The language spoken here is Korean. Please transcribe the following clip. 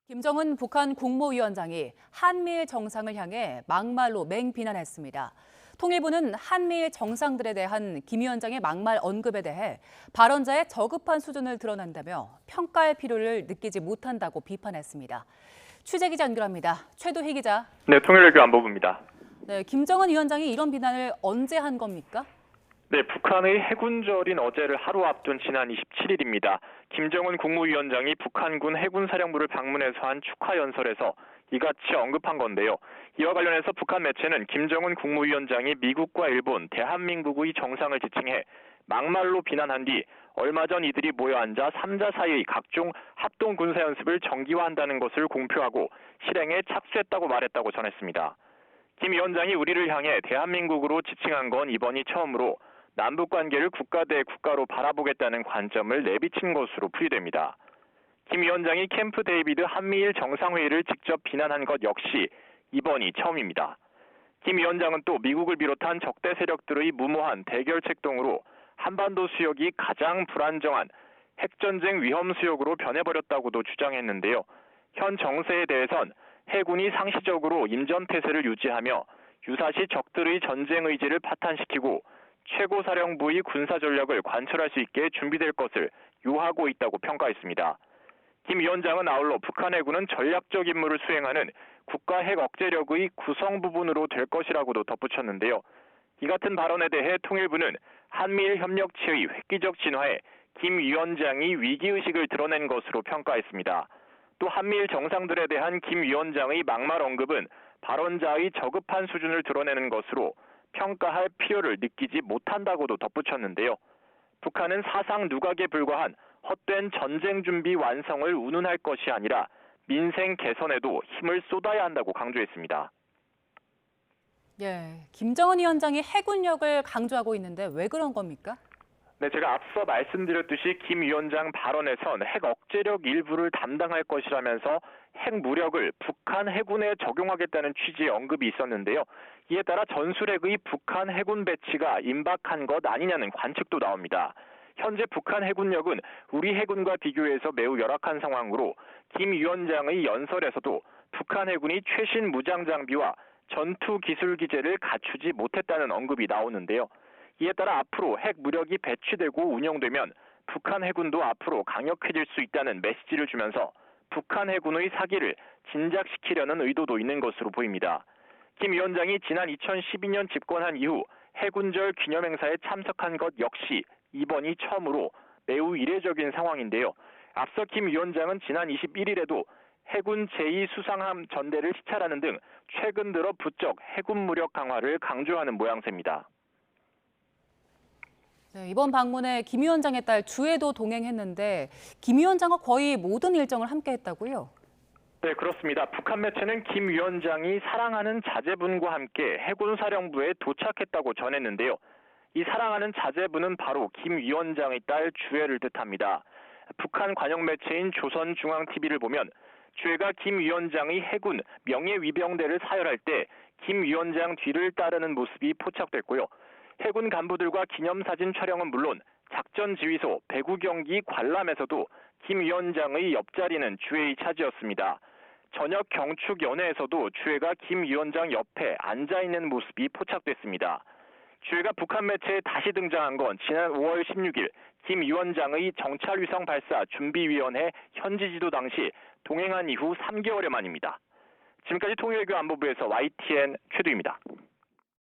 김정은 북한 국무위원장이 한미일 정상을 향해 막말로 맹비난했습니다. 통일부는 한미일 정상들에 대한 김 위원장의 막말 언급에 대해 발언자의 저급한 수준을 드러낸다며 평가할 필요를 느끼지 못한다고 비판했습니다. 취재기자 연결합니다. 최도희 기자. 네, 통일외교 안보부입니다. 네, 김정은 위원장이 이런 비난을 언제 한 겁니까? 네, 북한의 해군절인 어제를 하루 앞둔 지난 27일입니다. 김정은 국무위원장이 북한군 해군사령부를 방문해서 한 축하 연설에서 이같이 언급한 건데요. 이와 관련해서 북한 매체는 김정은 국무위원장이 미국과 일본, 대한민국의 정상을 지칭해 막말로 비난한 뒤 얼마 전 이들이 모여 앉아 3자 사이의 각종 합동 군사 연습을 정기화한다는 것을 공표하고 실행에 착수했다고 말했다고 전했습니다. 김 위원장이 우리를 향해 대한민국으로 지칭한 건 이번이 처음으로 남북 관계를 국가 대 국가로 바라보겠다는 관점을 내비친 것으로 풀이됩니다. 김 위원장이 캠프 데이비드 한미일 정상회의를 직접 비난한 것 역시 이번이 처음입니다. 김 위원장은 또 미국을 비롯한 적대 세력들의 무모한 대결 책동으로 한반도 수역이 가장 불안정한 핵전쟁 위험 수역으로 변해버렸다고도 주장했는데요. 현 정세에 대해선 해군이 상시적으로 임전태세를 유지하며 유사시 적들의 전쟁 의지를 파탄시키고 최고사령부의 군사전력을 관철할 수 있게 준비될 것을 요하고 있다고 평가했습니다. 김 위원장은 아울러 북한 해군은 전략적 임무를 수행하는 국가 핵 억제력의 구성 부분으로 될 것이라고도 덧붙였는데요. 이 같은 발언에 대해 통일부는 한미일 협력체의 획기적 진화에 김 위원장이 위기의식을 드러낸 것으로 평가했습니다. 또 한미일 정상들에 대한 김 위원장의 막말 언급은 발언자의 저급한 수준을 드러내는 것으로 평가할 필요를 느끼지 못한다고도 덧붙였는데요. 북한은 사상 누각에 불과한 헛된 전쟁 준비 완성을 운운할 것이 아니라 민생 개선에도 힘을 쏟아야 한다고 강조했습니다. 예, 김정은 위원장이 해군력을 강조하고 있는데 왜 그런 겁니까? 네, 제가 앞서 말씀드렸듯이 김 위원장 발언에선 핵 억제력 일부를 담당할 것이라면서 핵 무력을 북한 해군에 적용하겠다는 취지의 언급이 있었는데요. 이에 따라 전술핵의 북한 해군 배치가 임박한 것 아니냐는 관측도 나옵니다. 현재 북한 해군력은 우리 해군과 비교해서 매우 열악한 상황으로 김 위원장의 연설에서도 북한 해군이 최신 무장 장비와 전투 기술 기제를 갖추지 못했다는 언급이 나오는데요. 이에 따라 앞으로 핵 무력이 배치되고 운영되면 북한 해군도 앞으로 강력해질 수 있다는 메시지를 주면서 북한 해군의 사기를 진작시키려는 의도도 있는 것으로 보입니다. 김 위원장이 지난 2012년 집권한 이후 해군절 기념행사에 참석한 것 역시 이번이 처음으로 매우 이례적인 상황인데요. 앞서 김 위원장은 지난 21일에도 해군 제2수상함 전대를 시찰하는 등 최근 들어 부쩍 해군 무력 강화를 강조하는 모양새입니다. 네, 이번 방문에 김 위원장의 딸 주애도 동행했는데 김 위원장과 거의 모든 일정을 함께 했다고요? 네, 그렇습니다. 북한 매체는 김 위원장이 사랑하는 자제분과 함께 해군사령부에 도착했다고 전했는데요. 이 사랑하는 자제분은 바로 김 위원장의 딸 주애를 뜻합니다. 북한 관영 매체인 조선중앙TV를 보면 주애가 김 위원장의 해군 명예위병대를 사열할 때 김 위원장 뒤를 따르는 모습이 포착됐고요. 해군 간부들과 기념사진 촬영은 물론 작전지휘소, 배구경기 관람에서도 김 위원장의 옆자리는 주애의 차지였습니다. 저녁 경축연회에서도 주애가 김 위원장 옆에 앉아있는 모습이 포착됐습니다. 주애가 북한 매체에 다시 등장한 건 지난 5월 16일 김 위원장의 정찰위성 발사 준비위원회 현지지도 당시 동행한 이후 3개월여 만입니다. 지금까지 통일외교 안보부에서 YTN 최두입니다.